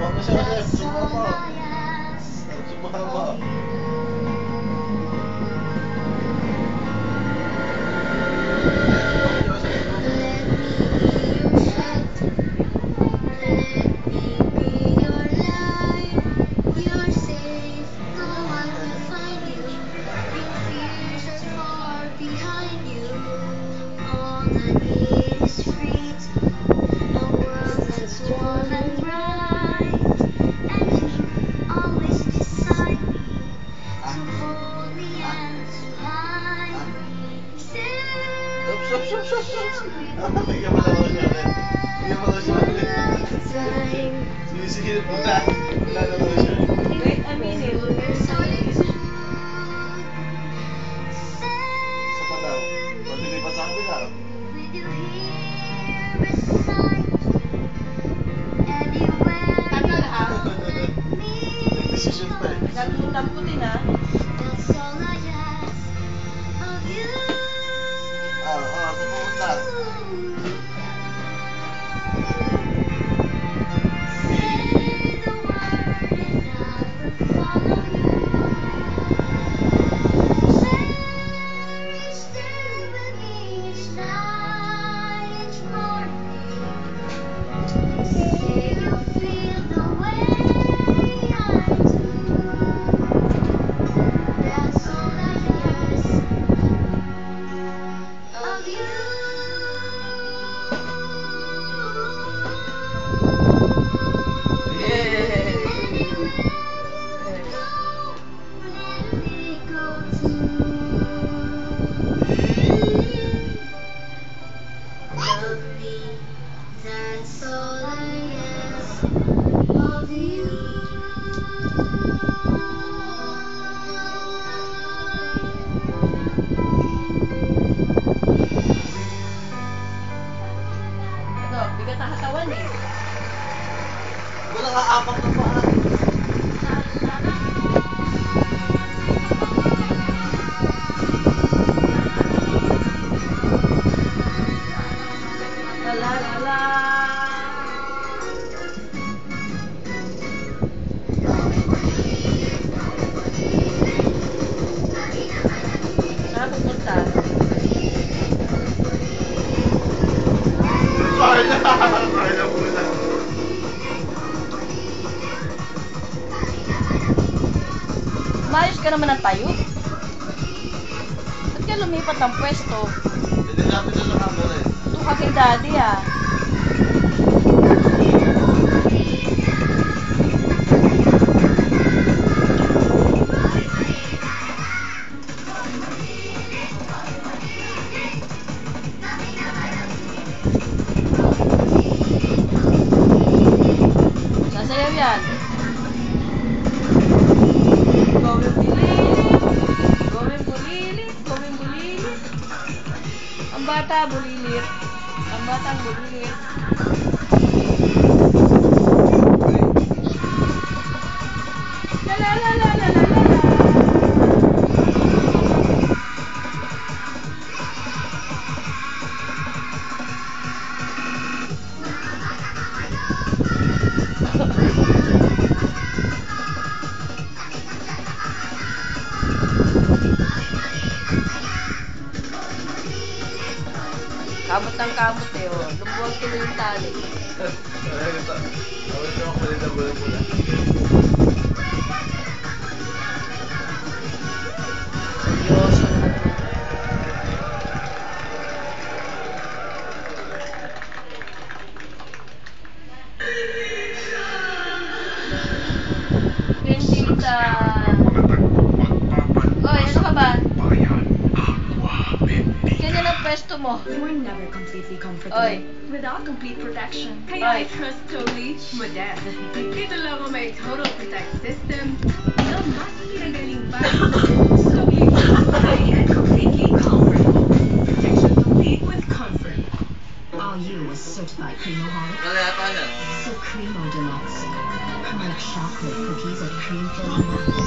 That's all I ask of you. Let me be your shelter. Let me be your light. You're safe, no one can find you. Your fears are far behind you. All I need is freedom, a world that's warm and bright, and you always beside me, to hold me and to hide me. Stay Sinisigilip mo na. Wala na daw siya. Wait a minute. Isa pa daw. Pag nilipat sa kabila. with you here beside me, anywhere Tatlo you lahat. go, let me Nag-decision pa eh. Nagputampo din ah. That's all I ask of you. Saan pupunta? Say the word and I will follow you. Stay with me each night, each morning. Say you feel the way I do. That's all I ask of you. Love me, that's all I ask of you. Ano, bigat ang katawan eh. Wala ka apak na pa. La la la la. Saan pupunta? Sorry na. Sorry na muna. Maayos ka naman ng tayo. Ba't ka lumipat ng pwesto? Hindi natin na sa camera eh. Ito ka kay daddy ah. Sasayaw yan. Gawin bulilit, gawin bulilit, gawin bulilit. Ang bata bulilit, ang batang bulilit. La la la la la la la. Kamot ng kamot eh, oh. Lumuwag tuloy yung tali. Ito. Awit na ako ulit ang bulan mula. Seryoso naman. Bendita. Oy, ano ka ba? Ganyan ang pwesto mo. We're never completely comfortable Oy. without complete protection. Oy. Kaya I trust totally my dad. Dito lang ang may total protect system. The mas pinagaling pa. Totally and completely comfortable. Protection complete with comfort. All you was certified creamoholic. Wala yata yan. So Creamo Deluxe. Like chocolate cookies at cream filling.